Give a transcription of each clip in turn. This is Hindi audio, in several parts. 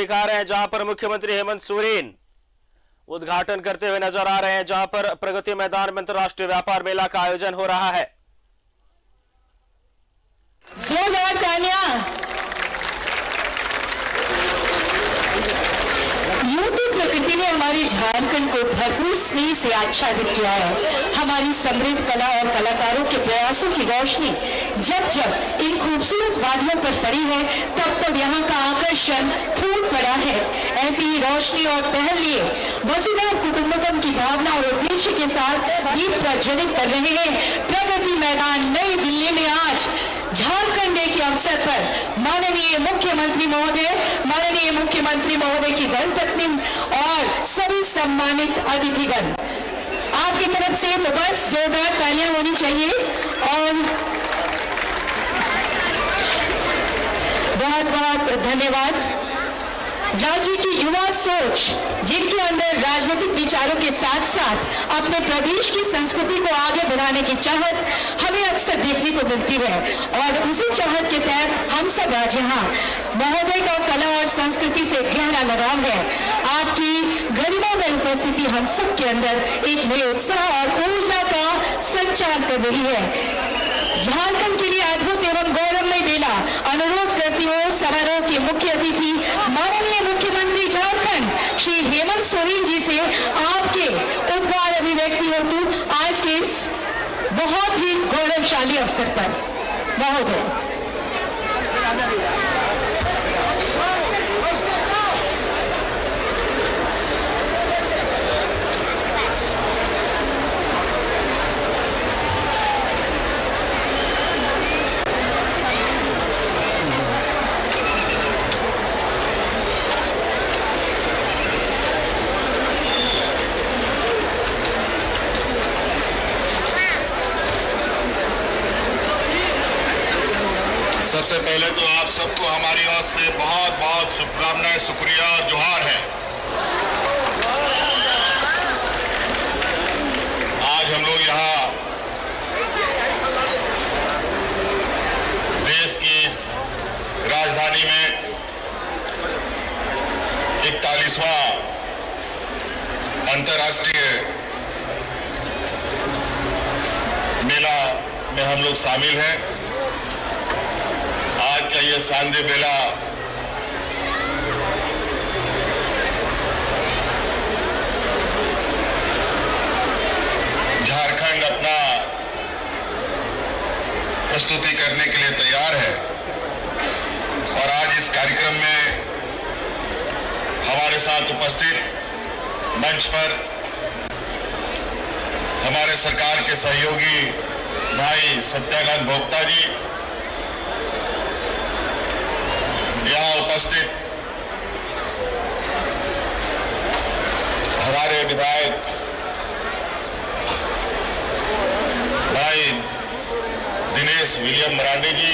दिखा रहे हैं जहां पर मुख्यमंत्री हेमंत सोरेन उद्घाटन करते हुए नजर आ रहे हैं, जहां पर प्रगति मैदान में अंतर्राष्ट्रीय व्यापार मेला का आयोजन हो रहा है। जोरदार तालियां। यूं तो प्रकृति ने हमारे झारखंड को भरपूर स्नेह से आच्छादित किया है। हमारी समृद्ध कला और कलाकारों के प्रयासों की रोशनी जब जब इन खूबसूरत वादियों पर पड़ी है, तब तब यहाँ का आकर्षण फूट पड़ा है। ऐसी ही रोशनी और पहल लिए वसुधैव कुटुंबकम की भावना और उद्देश्य के साथ दीप प्रज्वलित कर रहे हैं। प्रगति मैदान नई दिल्ली में आज झारखंड डे के अवसर पर माननीय मुख्यमंत्री महोदय की धर्मपत्नी और सभी सम्मानित अतिथिगण, आपकी तरफ से तो बस जोरदार तालियां होनी चाहिए। और बहुत बहुत धन्यवाद। राज्य की युवा सोच, जिनके अंदर राजनीतिक विचारों के साथ साथ अपने प्रदेश की संस्कृति को आगे बढ़ाने की चाहत हमें अक्सर देखने को मिलती है, और उसी चाहत के तहत हम सब आज यहाँ महोदय का कला और संस्कृति से गहरा लगाव है। आपकी गरिमा में उपस्थिति हम सब के अंदर एक नए उत्साह और ऊर्जा का संचार कर रही है। झारखंड के लिए अद्भुत एवं गौरवमय मेला। अनुरोध करती हूँ समारोह के मुख्य अतिथि माननीय मुख्यमंत्री झारखंड श्री हेमंत सोरेन जी से आपके उद्गार अभिव्यक्ति हेतु आज के इस बहुत ही गौरवशाली अवसर पर महोदय। सबसे पहले तो आप सबको हमारी ओर से बहुत बहुत शुभकामनाएं, शुक्रिया और जोहार है। आज हम लोग यहाँ देश की इस राजधानी में 41वां अंतर्राष्ट्रीय मेला में हम लोग शामिल हैं। आज का ये शानदार मेला झारखंड अपना प्रस्तुति करने के लिए तैयार है, और आज इस कार्यक्रम में हमारे साथ उपस्थित मंच पर हमारे सरकार के सहयोगी भाई सत्यानंद भोक्ता जी, यहाँ उपस्थित हमारे विधायक भाई दिनेश विलियम मरांडी जी,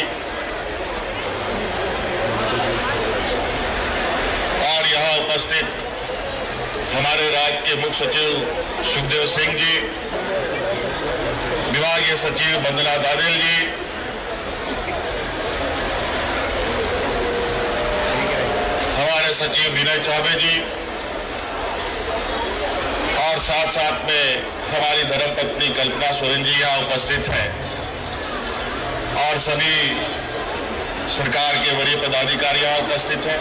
और यहाँ उपस्थित हमारे राज्य के मुख्य सचिव सुखदेव सिंह जी, विभागीय सचिव वंदना दादेल जी, हमारे सचिव विनय चौबे जी, और साथ साथ में हमारी धर्मपत्नी कल्पना सोरेन जी यहाँ उपस्थित हैं, और सभी सरकार के वरीय पदाधिकारी यहाँ उपस्थित हैं।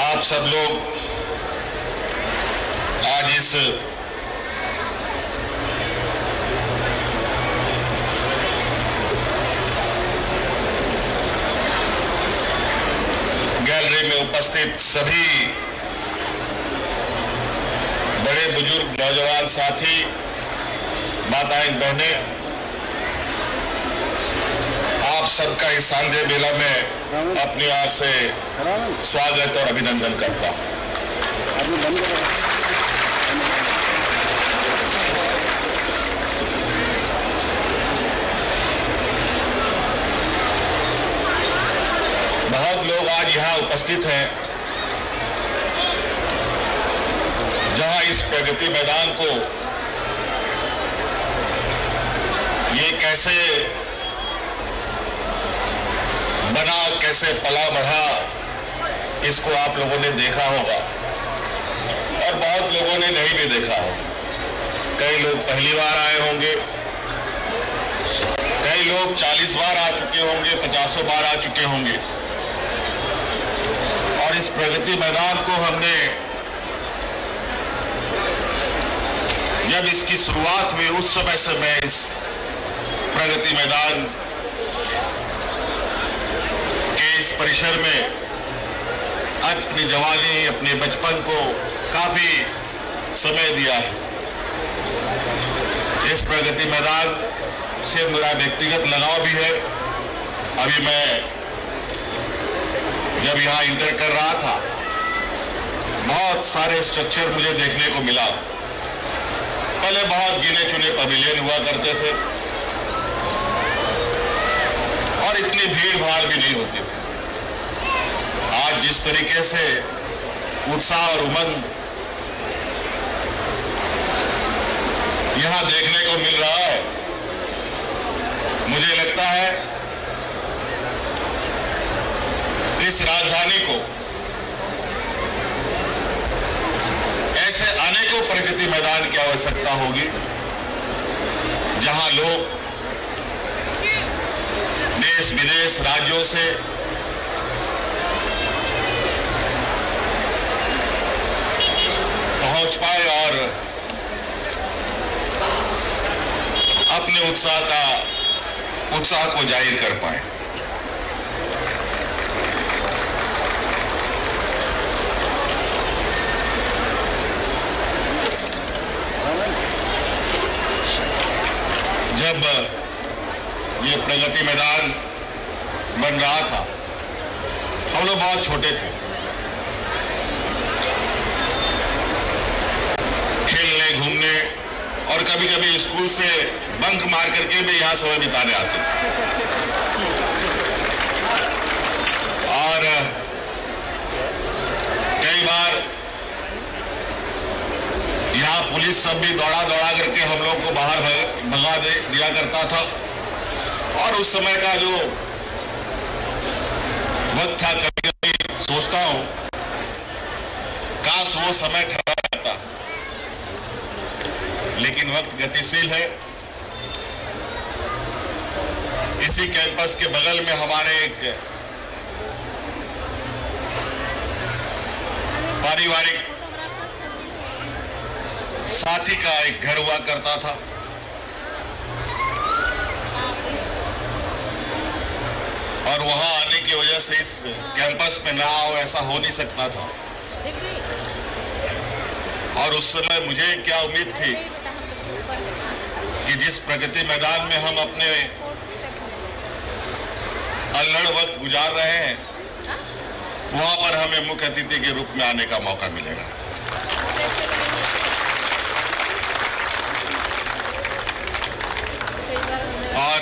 आप सब लोग आज इस गैलरी में उपस्थित सभी बड़े बुजुर्ग नौजवान साथी, माताएं बहनें, आप सबका इस शानदार मेला में अपनी ओर से स्वागत और अभिनंदन करता हूं। बहुत लोग आज यहाँ उपस्थित हैं, जहां इस प्रगति मैदान को ये कैसे बना, कैसे पला बढ़ा, इसको आप लोगों ने देखा होगा और बहुत लोगों ने नहीं भी देखा होगा। कई लोग पहली बार आए होंगे, कई लोग 40 बार आ चुके होंगे, 50 बार आ चुके होंगे। और इस प्रगति मैदान को हमने जब इसकी शुरुआत हुई उस समय से मैं इस प्रगति मैदान के इस परिसर में अपनी जवानी, अपने बचपन को काफी समय दिया है। इस प्रगति मैदान से मेरा व्यक्तिगत लगाव भी है। अभी मैं जब यहाँ इंटर कर रहा था, बहुत सारे स्ट्रक्चर मुझे देखने को मिला। पहले बहुत गिने चुने पवेलियन हुआ करते थे और इतनी भीड़ भाड़ भी नहीं होती थी। आज जिस तरीके से उत्साह और उमंग यहाँ देखने को मिल रहा है, मुझे लगता है इस राजधानी को ऐसे अनेकों प्रगति मैदान की आवश्यकता होगी जहां लोग देश विदेश राज्यों से पहुंच पाए और अपने उत्साह को जाहिर कर पाए। जब ये प्रगति मैदान बन रहा था, हम लोग बहुत छोटे थे। खेलने, घूमने और कभी कभी स्कूल से बंक मार करके भी यहाँ समय बिताने आते थे। और कई बार यहाँ पुलिस सब भी दौड़ा करके हम लोग को बाहर भगा दिया करता था। और उस समय का जो वक्त था, कभी कभी सोचता हूं काश वो समय ठहरा रहता। लेकिन वक्त गतिशील है। इसी कैंपस के बगल में हमारे एक पारिवारिक साथी का एक घर हुआ करता था और वहां आने की वजह से इस कैंपस में ना आओ ऐसा हो नहीं सकता था। और उस समय मुझे क्या उम्मीद थी कि जिस प्रगति मैदान में हम अपने अल्हड़ वक्त गुजार रहे हैं, वहां पर हमें मुख्य अतिथि के रूप में आने का मौका मिलेगा। और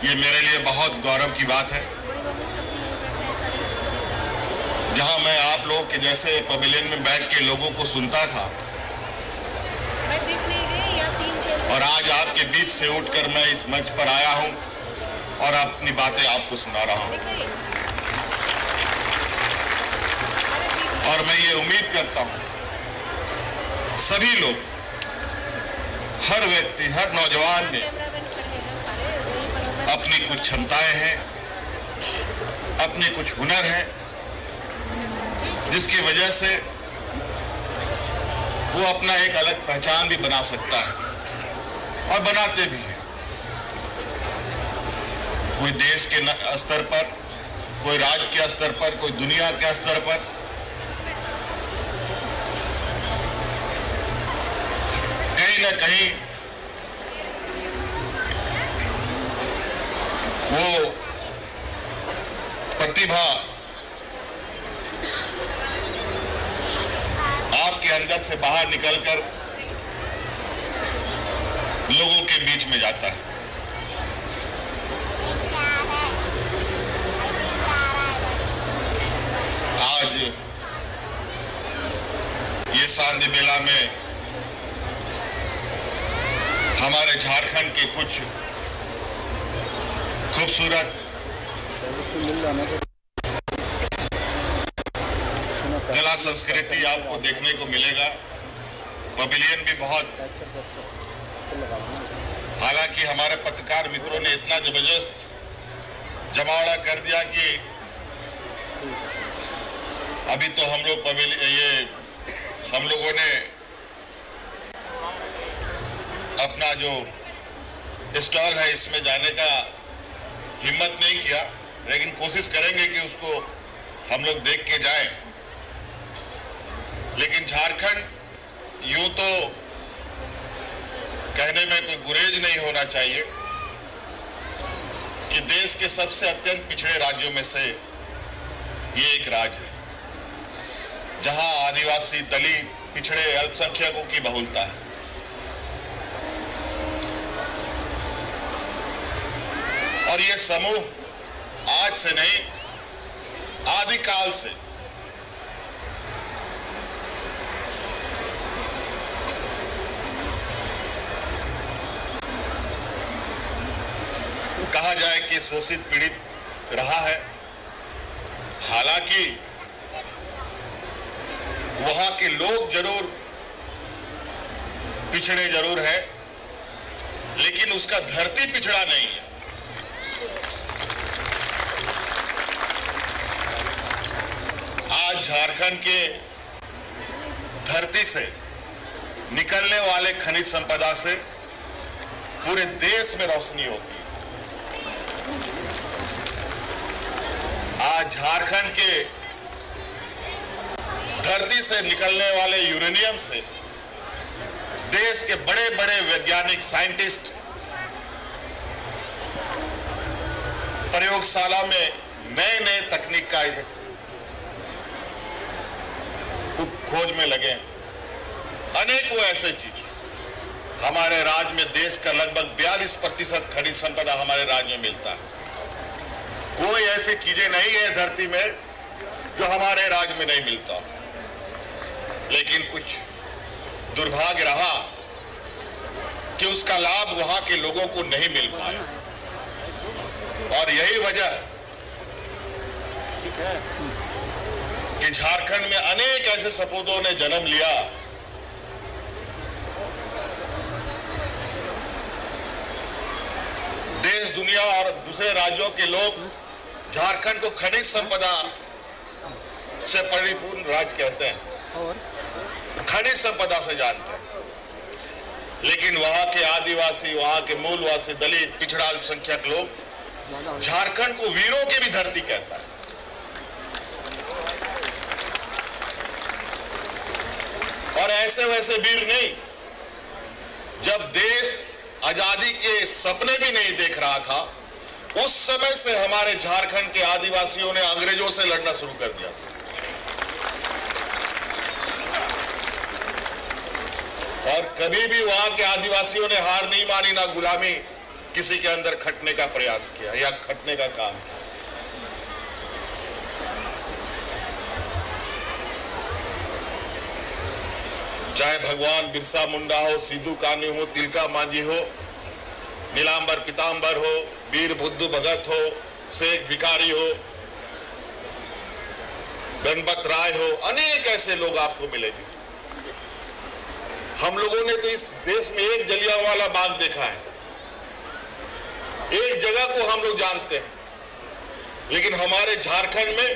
ये मेरे लिए बहुत गौरव की बात है, जहां मैं आप लोगों के जैसे पवेलियन में बैठ के लोगों को सुनता था और आज आपके बीच से उठकर मैं इस मंच पर आया हूं और अपनी बातें आपको सुना रहा हूं। और मैं ये उम्मीद करता हूं सभी लोग, हर व्यक्ति, हर नौजवान में अपनी कुछ क्षमताएं हैं, अपने कुछ हुनर हैं, जिसकी वजह से वो अपना एक अलग पहचान भी बना सकता है और बनाते भी हैं। कोई देश के स्तर पर, कोई राज्य के स्तर पर, कोई दुनिया के स्तर पर। कहीं ना कहीं वो प्रतिभा आपके अंदर से बाहर निकलकर लोगों के बीच में जाता है। आज ये शांति मेला में हमारे झारखंड के कुछ खूबसूरत कला संस्कृति आपको देखने को मिलेगा। पवेलियन भी बहुत, हालांकि हमारे पत्रकार मित्रों ने इतना जबरदस्त जमावड़ा कर दिया कि अभी तो हम लोगों ने अपना जो स्टॉल है इसमें जाने का हिम्मत नहीं किया, लेकिन कोशिश करेंगे कि उसको हम लोग देख के जाएं। लेकिन झारखंड यूं तो कहने में कोई गुरेज नहीं होना चाहिए कि देश के सबसे अत्यंत पिछड़े राज्यों में से ये एक राज्य है, जहां आदिवासी, दलित, पिछड़े, अल्पसंख्यकों की बहुलता है। और ये समूह आज से नहीं, आदिकाल से कहा जाए कि शोषित, पीड़ित रहा है। हालांकि वहां के लोग जरूर पिछड़े जरूर है, लेकिन उसका धरती पिछड़ा नहीं है। आज झारखंड के धरती से निकलने वाले खनिज संपदा से पूरे देश में रोशनी होती है। आज झारखंड के धरती से निकलने वाले यूरेनियम से देश के बड़े बड़े वैज्ञानिक, साइंटिस्ट प्रयोगशाला में नए नए तकनीक का खोज में लगे हैं। अनेकों ऐसे चीज हमारे राज्य में, देश का लगभग 42% खनिज संपदा हमारे राज्य में मिलता है। कोई ऐसी चीजें नहीं है धरती में जो हमारे राज्य में नहीं मिलता, लेकिन कुछ दुर्भाग्य रहा कि उसका लाभ वहां के लोगों को नहीं मिल पाया। और यही वजह कि झारखंड में अनेक ऐसे सपूतों ने जन्म लिया देश, दुनिया और दूसरे राज्यों के लोग झारखंड को खनिज संपदा से परिपूर्ण राज्य कहते हैं, खनिज संपदा से जानते हैं। लेकिन वहां के आदिवासी, वहां के मूलवासी, दलित, पिछड़ा, अल्पसंख्यक लोग झारखंड को वीरों की भी धरती कहता है। और ऐसे वैसे वीर नहीं, जब देश आजादी के सपने भी नहीं देख रहा था, उस समय से हमारे झारखंड के आदिवासियों ने अंग्रेजों से लड़ना शुरू कर दिया था। और कभी भी वहां के आदिवासियों ने हार नहीं मानी, ना गुलामी किसी के अंदर खटने का प्रयास किया या खटने का काम किया। चाहे भगवान बिरसा मुंडा हो, सिद्धू कान्हू हो, तिलका मांझी हो, नीलांबर पीतांबर हो, वीर बुद्धू भगत हो, शेख भिखारी हो, गणपत राय हो, अनेक ऐसे लोग आपको मिलेंगे। हम लोगों ने तो इस देश में एक जलियांवाला बाग देखा है, एक जगह को हम लोग जानते हैं, लेकिन हमारे झारखंड में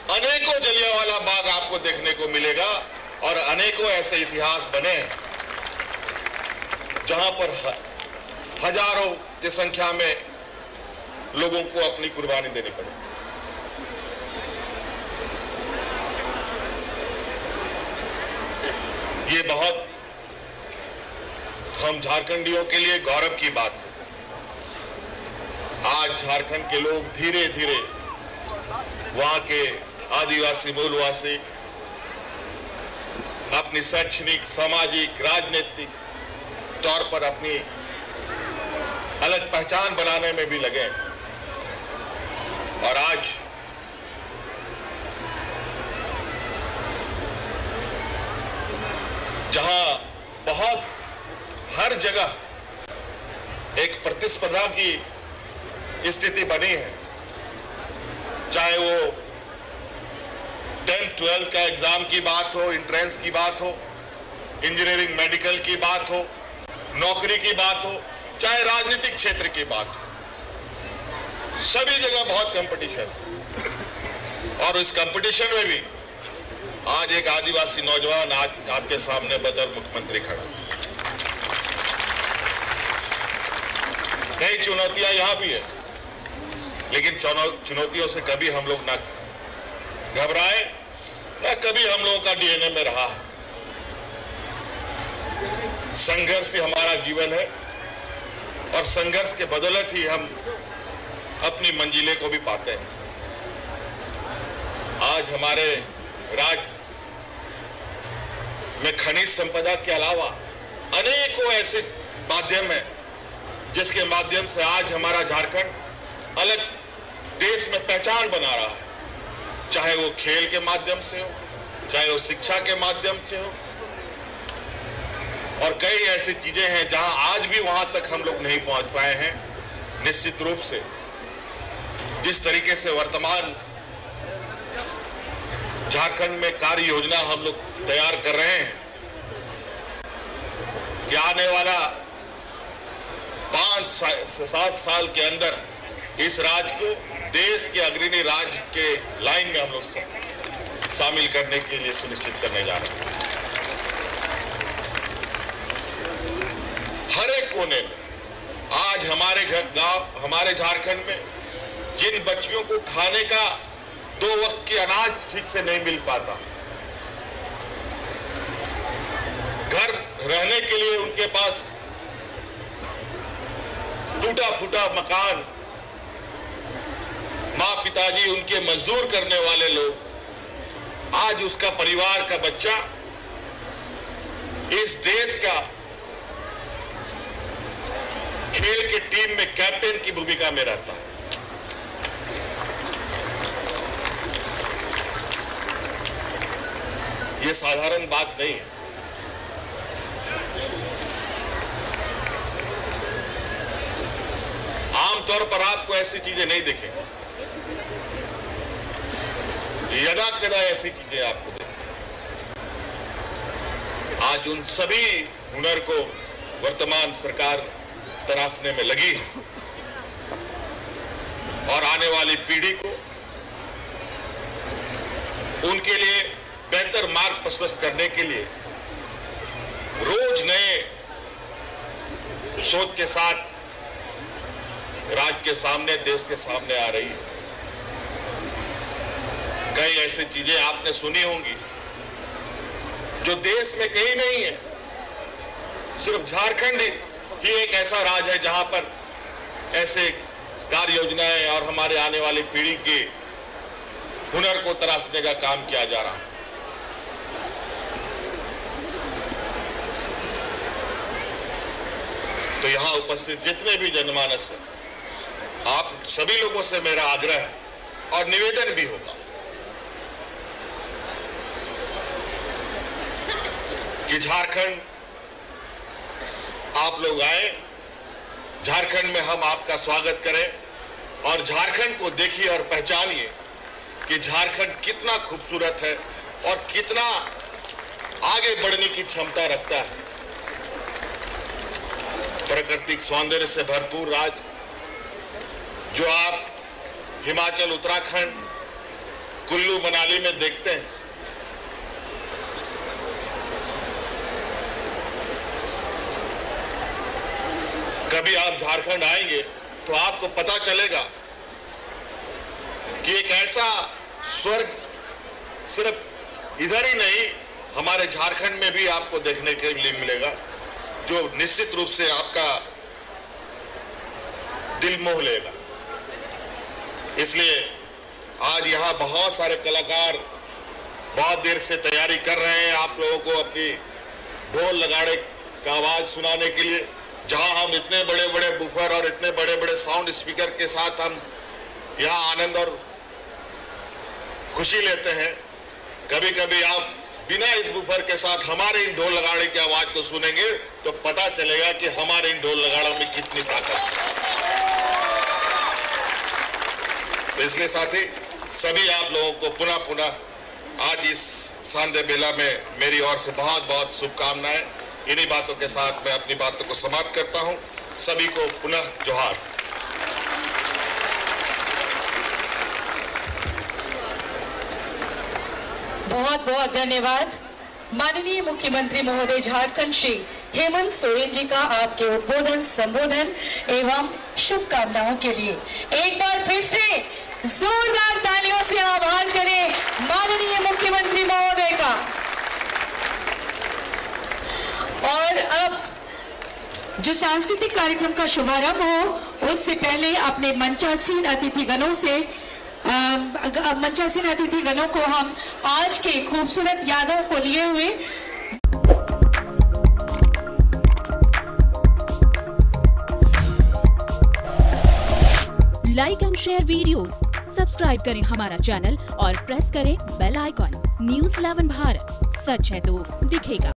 अनेकों जलियांवाला बाग आपको देखने को मिलेगा। और अनेकों ऐसे इतिहास बने जहां पर हजारों की संख्या में लोगों को अपनी कुर्बानी देनी पड़ी। ये बहुत हम झारखंडियों के लिए गौरव की बात है। आज झारखंड के लोग धीरे धीरे वहां के आदिवासी, मूलवासी अपनी शैक्षणिक, सामाजिक, राजनीतिक तौर पर अपनी अलग पहचान बनाने में भी लगे। और आज जहां बहुत हर जगह एक प्रतिस्पर्धा की स्थिति बनी है, चाहे वो 10th 12th का एग्जाम की बात हो, एंट्रेंस की बात हो, इंजीनियरिंग मेडिकल की बात हो, नौकरी की बात हो, चाहे राजनीतिक क्षेत्र की बात हो, सभी जगह बहुत कंपटीशन है। और इस कंपटीशन में भी आज एक आदिवासी नौजवान आज आपके सामने बतौर मुख्यमंत्री खड़ा। कई चुनौतियां यहां भी है, लेकिन चुनौतियों से कभी हम लोग ना घबराए, ना कभी हम लोगों का डीएनए में रहा है। संघर्ष ही हमारा जीवन है और संघर्ष के बदौलत ही हम अपनी मंजिलें को भी पाते हैं। आज हमारे राज्य में खनिज संपदा के अलावा अनेकों ऐसे माध्यम हैं जिसके माध्यम से आज हमारा झारखंड अलग देश में पहचान बना रहा है, चाहे वो खेल के माध्यम से हो, चाहे वो शिक्षा के माध्यम से हो, और कई ऐसी चीजें हैं जहां आज भी वहां तक हम लोग नहीं पहुंच पाए हैं। निश्चित रूप से जिस तरीके से वर्तमान झारखंड में कार्य योजना हम लोग तैयार कर रहे हैं कि आने वाला 5 से 7 साल के अंदर इस राज्य को देश के अग्रणी राज्य के लाइन में हम लोग शामिल करने के लिए सुनिश्चित करने जा रहे हैं। हर एक कोने में आज हमारे गांव, हमारे झारखंड में जिन बच्चियों को खाने का 2 वक्त की अनाज ठीक से नहीं मिल पाता, घर रहने के लिए उनके पास टूटा फूटा मकान, माँ पिताजी उनके मजदूर करने वाले लोग, आज उसका परिवार का बच्चा इस देश का खेल के टीम में कैप्टन की भूमिका में रहता है। यह साधारण बात नहीं है। आमतौर पर आपको ऐसी चीजें नहीं दिखेंगी, यदा कदा ऐसी चीजें आपको दिखेंगी। आज उन सभी हुनर को वर्तमान सरकार तराशने में लगी और आने वाली पीढ़ी को उनके लिए बेहतर मार्ग प्रशस्त करने के लिए रोज नए सोच के साथ राज्य के सामने, देश के सामने आ रही है। कई ऐसी चीजें आपने सुनी होंगी जो देश में कहीं नहीं है। सिर्फ झारखंड ही एक ऐसा राज्य है जहां पर ऐसे कार्य योजनाएं और हमारे आने वाली पीढ़ी के हुनर को तराशने का काम किया जा रहा है। तो यहां उपस्थित जितने भी जनमानस हैं, आप सभी लोगों से मेरा आग्रह है और निवेदन भी होगा कि झारखंड आप लोग आए, झारखंड में हम आपका स्वागत करें और झारखंड को देखिए और पहचानिए कि झारखंड कितना खूबसूरत है और कितना आगे बढ़ने की क्षमता रखता है। प्राकृतिक सौंदर्य से भरपूर राज्य जो आप हिमाचल, उत्तराखंड, कुल्लू मनाली में देखते हैं, कभी आप झारखंड आएंगे तो आपको पता चलेगा कि एक ऐसा स्वर्ग सिर्फ इधर ही नहीं, हमारे झारखंड में भी आपको देखने के लिए मिलेगा, जो निश्चित रूप से आपका दिल मोह लेगा। इसलिए आज यहाँ बहुत सारे कलाकार बहुत देर से तैयारी कर रहे हैं आप लोगों को अपनी ढोल नगाड़े का आवाज सुनाने के लिए। जहां हम इतने बड़े बड़े बुफर और इतने बड़े बड़े साउंड स्पीकर के साथ हम यहाँ आनंद और खुशी लेते हैं, कभी कभी आप बिना इस बुफर के साथ हमारे इन ढोल नगाड़े की आवाज को सुनेंगे तो पता चलेगा कि हमारे इन ढोल नगाड़ों में कितनी ताकत है। तो इसलिए साथी सभी आप लोगों को पुनः आज इस शानदार बेला में मेरी ओर से बहुत बहुत शुभकामनाएं। इन्हीं बातों के साथ मैं अपनी बातों को समाप्त करता हूं। सभी को पुनः जोहार। बहुत बहुत धन्यवाद माननीय मुख्यमंत्री महोदय झारखंड श्री हेमंत सोरेन जी का आपके उद्बोधन, संबोधन एवं शुभकामनाओं के लिए एक बार फिर से जोरदार तालियों से आभार करें माननीय मुख्यमंत्री महोदय का। और अब जो सांस्कृतिक कार्यक्रम का शुभारंभ हो उससे पहले अपने मंचासीन अतिथिगणों को हम आज के खूबसूरत यादों को लिए हुए like and share videos, subscribe करें हमारा चैनल और प्रेस करें बेल आइकॉन। न्यूज़ 11 भारत, सच है तो दिखेगा।